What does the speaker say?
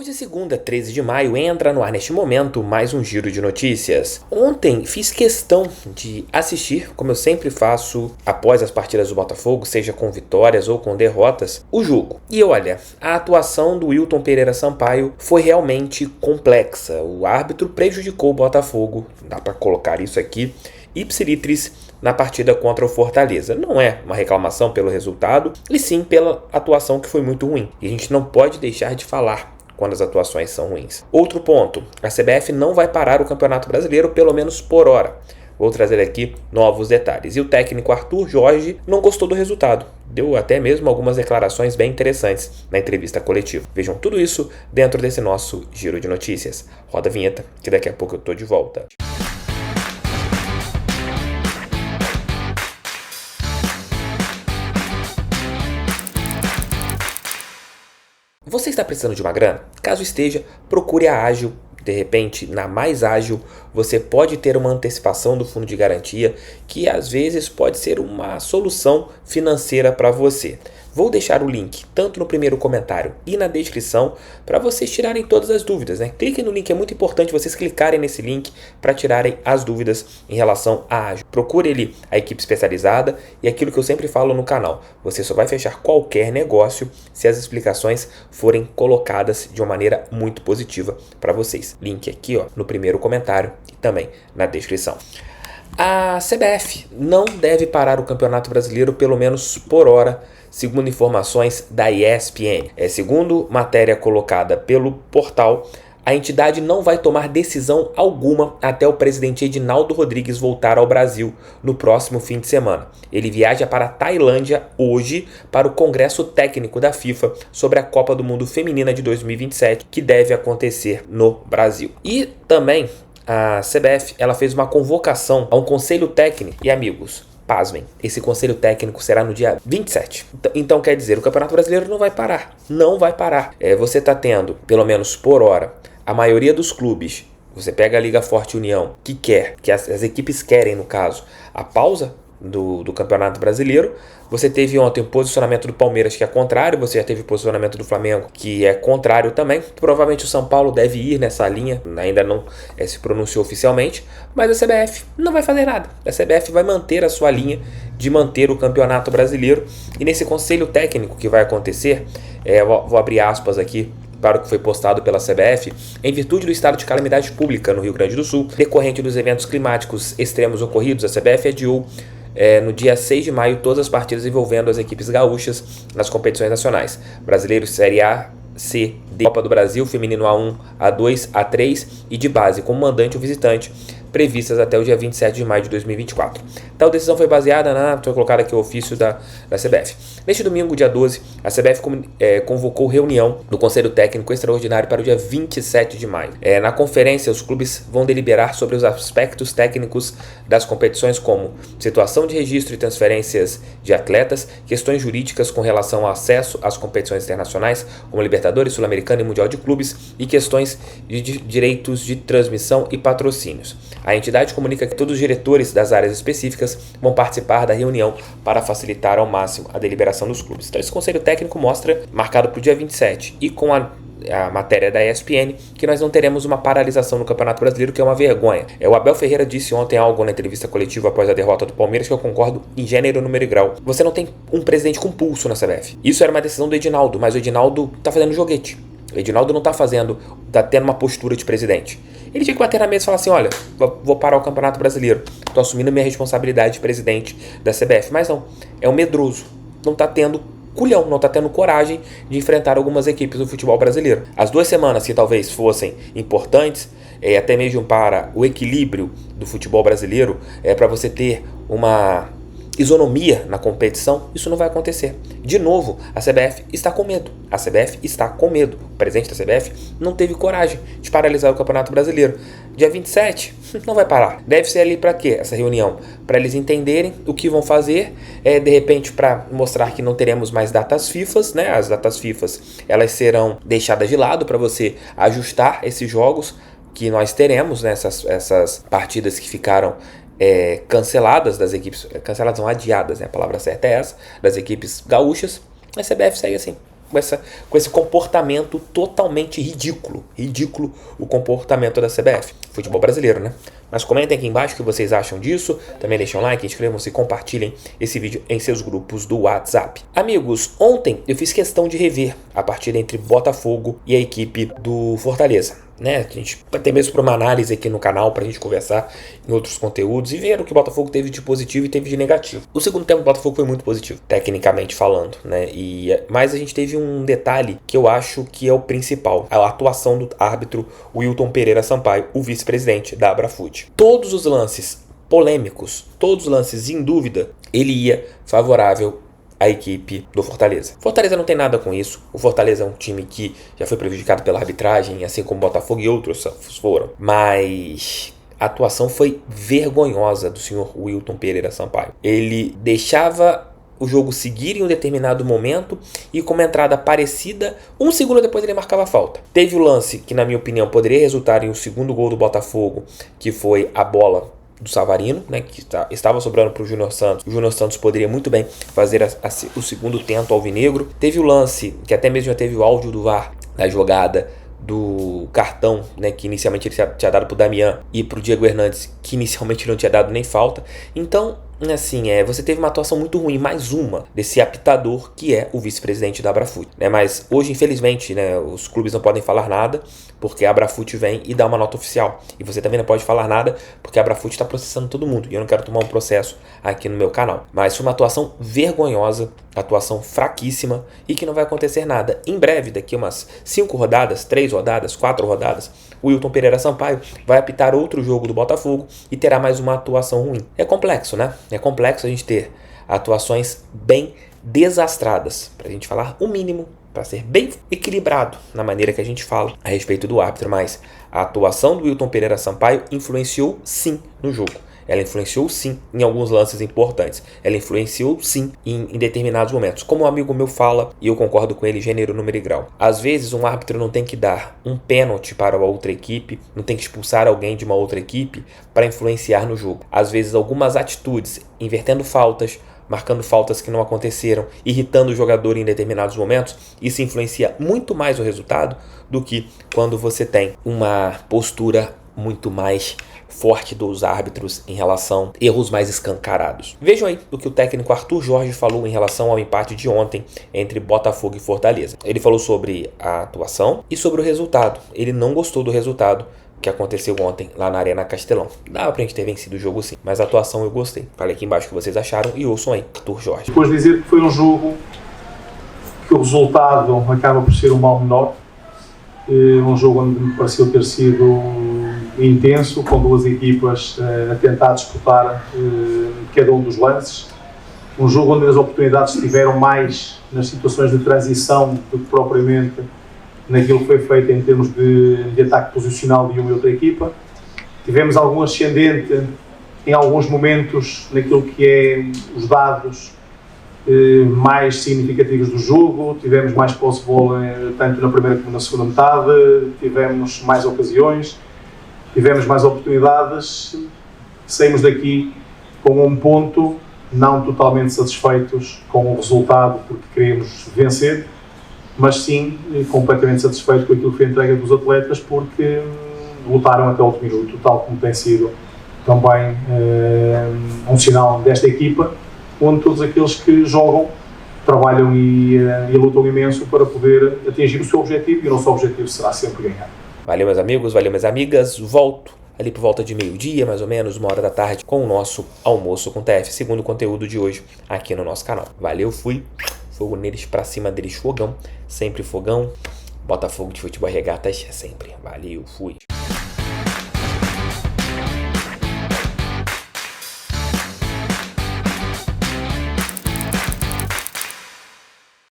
Hoje é segunda, 13 de maio, entra no ar neste momento mais um giro de notícias. Ontem fiz questão de assistir, como eu sempre faço após as partidas do Botafogo, seja com vitórias ou com derrotas, o jogo. E olha, a atuação do Wilton Pereira Sampaio foi realmente complexa. O árbitro prejudicou o Botafogo, dá para colocar isso aqui, ipsilitris na partida contra o Fortaleza. Não é uma reclamação pelo resultado, e sim pela atuação que foi muito ruim. E a gente não pode deixar de falar quando as atuações são ruins. Outro ponto, a CBF não vai parar o Campeonato Brasileiro, pelo menos por hora. Vou trazer aqui novos detalhes. E o técnico Arthur Jorge não gostou do resultado. Deu até mesmo algumas declarações bem interessantes na entrevista coletiva. Vejam tudo isso dentro desse nosso giro de notícias. Roda a vinheta, que daqui a pouco eu tô de volta. Você está precisando de uma grana? Caso esteja, procure a Ágil. De repente, na Mais Ágil, você pode ter uma antecipação do fundo de garantia que às vezes pode ser uma solução financeira para você. Vou deixar o link tanto no primeiro comentário e na descrição para vocês tirarem todas as dúvidas, né? Cliquem no link, é muito importante vocês clicarem nesse link para tirarem as dúvidas em relação à Ágil. Procure ali a equipe especializada e aquilo que eu sempre falo no canal. Você só vai fechar qualquer negócio se as explicações forem colocadas de uma maneira muito positiva para vocês. Link aqui, ó, no primeiro comentário e também na descrição. A CBF não deve parar o Campeonato Brasileiro, pelo menos por hora, segundo informações da ESPN. Segundo matéria colocada pelo portal, a entidade não vai tomar decisão alguma até o presidente Edinaldo Rodrigues voltar ao Brasil no próximo fim de semana. Ele viaja para a Tailândia hoje para o Congresso Técnico da FIFA sobre a Copa do Mundo Feminina de 2027, que deve acontecer no Brasil. E também a CBF ela fez uma convocação a um conselho técnico e, amigos, pasmem, esse conselho técnico será no dia 27. Então quer dizer, o Campeonato Brasileiro não vai parar. Não vai parar. Você está tendo, pelo menos por hora, a maioria dos clubes. Você pega a Liga Forte União, que as equipes querem, no caso, a pausa do Campeonato Brasileiro. Você teve ontem o posicionamento do Palmeiras, que é contrário. Você já teve o posicionamento do Flamengo, que é contrário também. Provavelmente o São Paulo deve ir nessa linha, ainda não se pronunciou oficialmente, mas a CBF não vai fazer nada. A CBF vai manter a sua linha de manter o Campeonato Brasileiro. E nesse conselho técnico que vai acontecer, vou abrir aspas aqui para o que foi postado pela CBF, em virtude do estado de calamidade pública no Rio Grande do Sul, decorrente dos eventos climáticos extremos ocorridos, a CBF adiou no dia 6 de maio todas as partidas envolvendo as equipes gaúchas nas competições nacionais. Brasileiro Série A, C, D, Copa do Brasil, Feminino A1, A2, A3 e de base, como mandante ou visitante, previstas até o dia 27 de maio de 2024. Tal decisão foi baseada estou colocando aqui o ofício da CBF. Neste domingo, dia 12, a CBF convocou reunião do Conselho Técnico Extraordinário para o dia 27 de maio. Na conferência, os clubes vão deliberar sobre os aspectos técnicos das competições, como situação de registro e transferências de atletas, questões jurídicas com relação ao acesso às competições internacionais, como Libertadores, Sul-Americana e Mundial de Clubes, e questões de direitos de transmissão e patrocínios. A entidade comunica que todos os diretores das áreas específicas vão participar da reunião para facilitar ao máximo a deliberação dos clubes. Então esse conselho técnico marcado para o dia 27, e com a matéria da ESPN, que nós não teremos uma paralisação no Campeonato Brasileiro, que é uma vergonha. O Abel Ferreira disse ontem algo na entrevista coletiva após a derrota do Palmeiras, que eu concordo em gênero, número e grau. Você não tem um presidente com pulso na CBF. Isso era uma decisão do Edinaldo, mas o Edinaldo tá fazendo joguete. O Edinaldo não tá tendo uma postura de presidente. Ele tinha que bater na mesa e falar assim, olha, vou parar o Campeonato Brasileiro, tô assumindo a minha responsabilidade de presidente da CBF. Mas não, é um medroso, não tá tendo culhão, não tá tendo coragem de enfrentar algumas equipes do futebol brasileiro. As 2 semanas que talvez fossem importantes, até mesmo para o equilíbrio do futebol brasileiro, para você ter uma isonomia na competição, isso não vai acontecer. De novo, a CBF está com medo. A CBF está com medo. O presidente da CBF não teve coragem de paralisar o Campeonato Brasileiro. Dia 27, não vai parar. Deve ser ali para quê? Essa reunião? Para eles entenderem o que vão fazer, de repente para mostrar que não teremos mais datas FIFAs, né? As datas FIFAs, elas serão deixadas de lado para você ajustar esses jogos que nós teremos, né? Essas partidas que ficaram canceladas das equipes, canceladas não, adiadas, né? A palavra certa é essa, das equipes gaúchas. A CBF segue assim, com esse comportamento totalmente ridículo. Ridículo o comportamento da CBF. Futebol brasileiro, né? Mas comentem aqui embaixo o que vocês acham disso. Também deixem um like, inscrevam-se e compartilhem esse vídeo em seus grupos do WhatsApp. Amigos, ontem eu fiz questão de rever a partida entre Botafogo e a equipe do Fortaleza. Né? A gente até mesmo para uma análise aqui no canal, para a gente conversar em outros conteúdos e ver o que o Botafogo teve de positivo e teve de negativo. O segundo tempo do Botafogo foi muito positivo, tecnicamente falando, né? Mas a gente teve um detalhe que eu acho que é o principal: a atuação do árbitro Wilton Pereira Sampaio, o vice-presidente da Abrafute. Todos os lances polêmicos, todos os lances em dúvida, ele ia favorável a equipe do Fortaleza. Fortaleza não tem nada com isso. O Fortaleza é um time que já foi prejudicado pela arbitragem, assim como o Botafogo e outros foram. Mas a atuação foi vergonhosa do senhor Wilton Pereira Sampaio. Ele deixava o jogo seguir em um determinado momento e com uma entrada parecida, um segundo depois ele marcava a falta. Teve o lance que, na minha opinião, poderia resultar em um segundo gol do Botafogo, que foi a bola do Savarino, né, que estava sobrando para o Júnior Santos. O Júnior Santos poderia muito bem fazer o segundo tento alvinegro. Teve o lance, que até mesmo já teve o áudio do VAR, da jogada do cartão, né, que inicialmente ele tinha dado para o Damian e para o Diego Hernandes, que inicialmente não tinha dado nem falta. Então, assim, você teve uma atuação muito ruim, mais uma, desse apitador que é o vice-presidente da Abrafute, né? Mas hoje, infelizmente, né, os clubes não podem falar nada, porque a Abrafute vem e dá uma nota oficial. E você também não pode falar nada, porque a Abrafute está processando todo mundo. E eu não quero tomar um processo aqui no meu canal. Mas foi uma atuação vergonhosa, atuação fraquíssima, e que não vai acontecer nada. Em breve, daqui umas 5 rodadas, 3 rodadas, 4 rodadas, o Wilton Pereira Sampaio vai apitar outro jogo do Botafogo e terá mais uma atuação ruim. É complexo, né? É complexo a gente ter atuações bem desastradas, para a gente falar o mínimo, para ser bem equilibrado na maneira que a gente fala a respeito do árbitro. Mas a atuação do Wilton Pereira Sampaio influenciou sim no jogo. Ela influenciou sim em alguns lances importantes. Ela influenciou sim em determinados momentos. Como um amigo meu fala, e eu concordo com ele, gênero, número e grau. Às vezes um árbitro não tem que dar um pênalti para a outra equipe, não tem que expulsar alguém de uma outra equipe para influenciar no jogo. Às vezes algumas atitudes, invertendo faltas, marcando faltas que não aconteceram, irritando o jogador em determinados momentos, isso influencia muito mais o resultado do que quando você tem uma postura muito mais forte dos árbitros em relação a erros mais escancarados. Vejam aí o que o técnico Arthur Jorge falou em relação ao empate de ontem entre Botafogo e Fortaleza. Ele falou sobre a atuação e sobre o resultado. Ele não gostou do resultado que aconteceu ontem lá na Arena Castelão. Dava pra gente ter vencido o jogo sim, mas a atuação eu gostei. Falei aqui embaixo o que vocês acharam e ouçam aí, Arthur Jorge. Depois de dizer que foi um jogo que o resultado acaba por ser um mal menor, um jogo onde me pareceu ter sido intenso, com duas equipas a tentar disputar cada um dos lances. Um jogo onde as oportunidades estiveram mais nas situações de transição do que propriamente naquilo que foi feito em termos de ataque posicional de uma e outra equipa. Tivemos algum ascendente em alguns momentos naquilo que é os dados mais significativos do jogo. Tivemos mais posse de bola tanto na primeira como na segunda metade, tivemos mais ocasiões, tivemos mais oportunidades. Saímos daqui com um ponto, não totalmente satisfeitos com o resultado porque queríamos vencer, mas sim completamente satisfeitos com aquilo que foi a entrega dos atletas, porque lutaram até o último minuto, tal como tem sido também um sinal desta equipa, onde todos aqueles que jogam trabalham e lutam imenso para poder atingir o seu objetivo, e o nosso objetivo será sempre ganhar. Valeu, meus amigos, valeu, minhas amigas. Volto ali por volta de meio-dia, mais ou menos, 1h da tarde, com o nosso almoço com TF, segundo conteúdo de hoje aqui no nosso canal. Valeu, fui. Fogo neles, pra cima deles, fogão. Sempre fogão. Botafogo de Futebol Regatas, sempre. Valeu, fui.